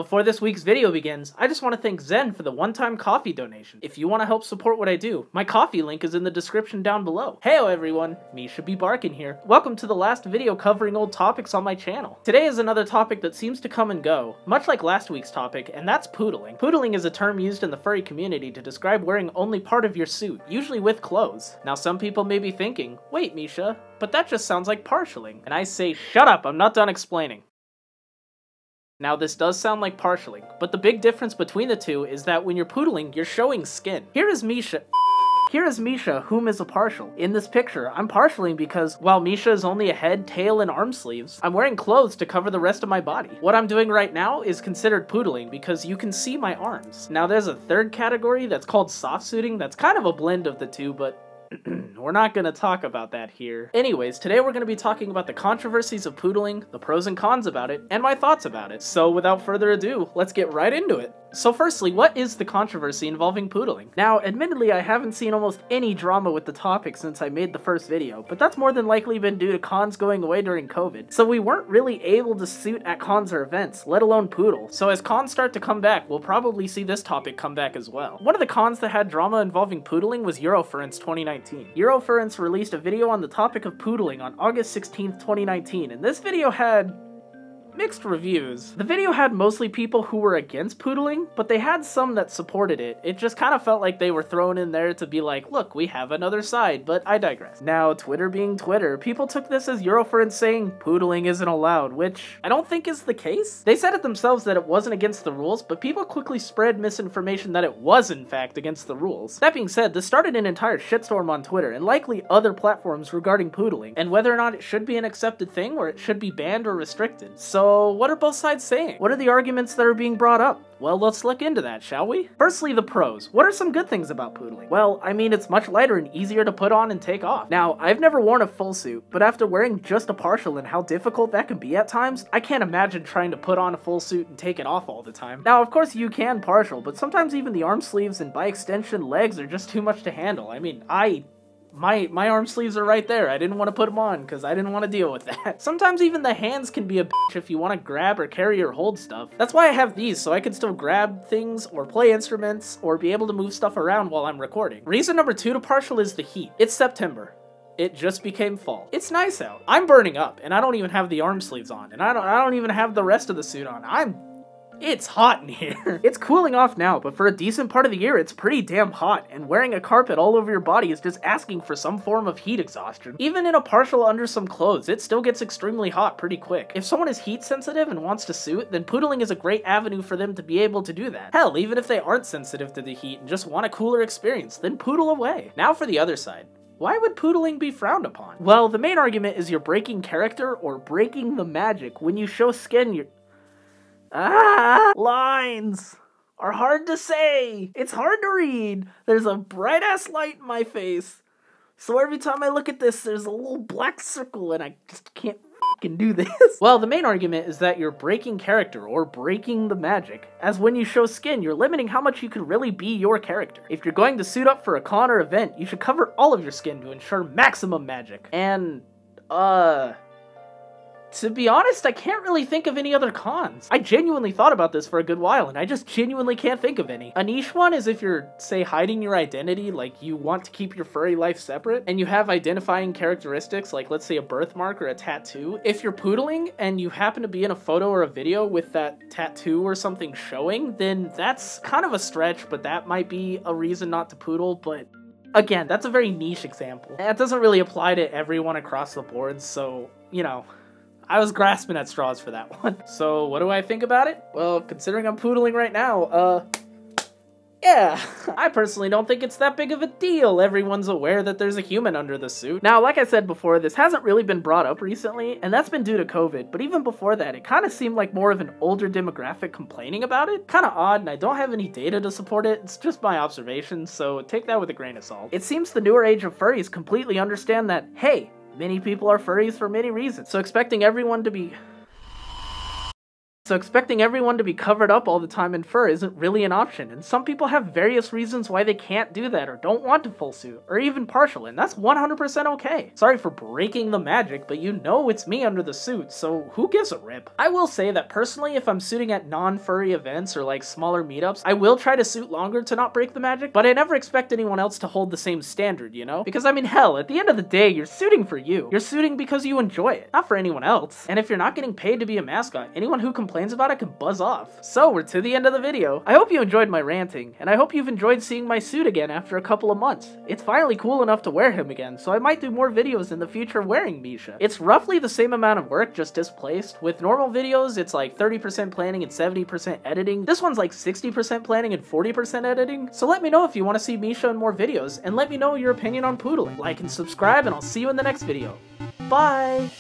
Before this week's video begins, I just want to thank Zen for the one-time coffee donation. If you want to help support what I do, my Ko-fi link is in the description down below. Heyo everyone, Misha B. Barkin here. Welcome to the last video covering old topics on my channel. Today is another topic that seems to come and go, much like last week's topic, and that's poodling. Poodling is a term used in the furry community to describe wearing only part of your suit, usually with clothes. Now some people may be thinking, wait Misha, but that just sounds like partialing. And I say, shut up, I'm not done explaining. Now this does sound like partialing, but the big difference between the two is that when you're poodling, you're showing skin. Here is Misha, whom is a partial. In this picture, I'm partialing because while Misha is only a head, tail, and arm sleeves, I'm wearing clothes to cover the rest of my body. What I'm doing right now is considered poodling because you can see my arms. Now there's a third category that's called soft suiting that's kind of a blend of the two, but we're not gonna talk about that here. Anyways, today we're gonna be talking about the controversies of poodling, the pros and cons about it, and my thoughts about it. So without further ado, let's get right into it. So firstly, what is the controversy involving poodling? Now, admittedly, I haven't seen almost any drama with the topic since I made the first video, but that's more than likely been due to cons going away during COVID. So we weren't really able to suit at cons or events, let alone poodle. So as cons start to come back, we'll probably see this topic come back as well. One of the cons that had drama involving poodling was Eurofurence 2019. Eurofurence released a video on the topic of poodling on August 16th, 2019, and this video had mixed reviews. The video had mostly people who were against poodling, but they had some that supported it. It just kind of felt like they were thrown in there to be like, look, we have another side, but I digress. Now, Twitter being Twitter, people took this as Eurofurence saying poodling isn't allowed, which I don't think is the case. They said it themselves that it wasn't against the rules, but people quickly spread misinformation that it was in fact against the rules. That being said, this started an entire shitstorm on Twitter and likely other platforms regarding poodling, and whether or not it should be an accepted thing or it should be banned or restricted. So what are both sides saying? What are the arguments that are being brought up? Well, let's look into that, shall we? Firstly, the pros. What are some good things about poodling? Well, I mean, it's much lighter and easier to put on and take off. Now, I've never worn a full suit, but after wearing just a partial and how difficult that can be at times, I can't imagine trying to put on a full suit and take it off all the time. Now, of course, you can partial, but sometimes even the arm sleeves and by extension legs are just too much to handle. I mean, my arm sleeves are right there. I didn't want to put them on because I didn't want to deal with that. Sometimes even the hands can be a bitch if you want to grab or carry or hold stuff. That's why I have these, so I can still grab things or play instruments or be able to move stuff around while I'm recording. Reason number 2 to partial is the heat. It's September. It just became fall. It's nice out. I'm burning up and I don't even have the arm sleeves on and I don't even have the rest of the suit on. It's hot in here. It's cooling off now, but for a decent part of the year, it's pretty damn hot, and wearing a carpet all over your body is just asking for some form of heat exhaustion. Even in a partial under some clothes, it still gets extremely hot pretty quick. If someone is heat sensitive and wants to suit, then poodling is a great avenue for them to be able to do that. Hell, even if they aren't sensitive to the heat and just want a cooler experience, then poodle away. Now for the other side. Why would poodling be frowned upon? Well, the main argument is you're breaking character or breaking the magic. When you show skin, lines are hard to say. It's hard to read. There's a bright ass light in my face. So every time I look at this, there's a little black circle and I just can't fucking do this. Well, the main argument is that you're breaking character or breaking the magic, as when you show skin, you're limiting how much you can really be your character. If you're going to suit up for a con or event, you should cover all of your skin to ensure maximum magic. And, to be honest, I can't really think of any other cons. I genuinely thought about this for a good while, and I just genuinely can't think of any. A niche one is if you're, say, hiding your identity, like you want to keep your furry life separate, and you have identifying characteristics, like let's say a birthmark or a tattoo. If you're poodling, and you happen to be in a photo or a video with that tattoo or something showing, then that's kind of a stretch, but that might be a reason not to poodle, but again, that's a very niche example. That doesn't really apply to everyone across the board, so, you know, I was grasping at straws for that one. So what do I think about it? Well, considering I'm poodling right now, yeah, I personally don't think it's that big of a deal. Everyone's aware that there's a human under the suit. Now, like I said before, this hasn't really been brought up recently, and that's been due to COVID, but even before that, it kind of seemed like more of an older demographic complaining about it. Kind of odd, and I don't have any data to support it. It's just my observations, so take that with a grain of salt. It seems the newer age of furries completely understand that, hey, many people are furries for many reasons, so expecting everyone to be So expecting everyone to be covered up all the time in fur isn't really an option, and some people have various reasons why they can't do that or don't want a full suit, or even partial, and that's 100% okay. Sorry for breaking the magic, but you know it's me under the suit, so who gives a rip? I will say that personally, if I'm suiting at non-furry events or like smaller meetups, I will try to suit longer to not break the magic, but I never expect anyone else to hold the same standard, you know? Because I mean, hell, at the end of the day, you're suiting for you. You're suiting because you enjoy it, not for anyone else. And if you're not getting paid to be a mascot, anyone who complains about it can buzz off. So we're to the end of the video. I hope you enjoyed my ranting, and I hope you've enjoyed seeing my suit again after a couple of months. It's finally cool enough to wear him again, so I might do more videos in the future wearing Misha. It's roughly the same amount of work, just displaced. With normal videos, it's like 30% planning and 70% editing. This one's like 60% planning and 40% editing. So let me know if you want to see Misha in more videos, and let me know your opinion on poodling. Like and subscribe, and I'll see you in the next video. Bye!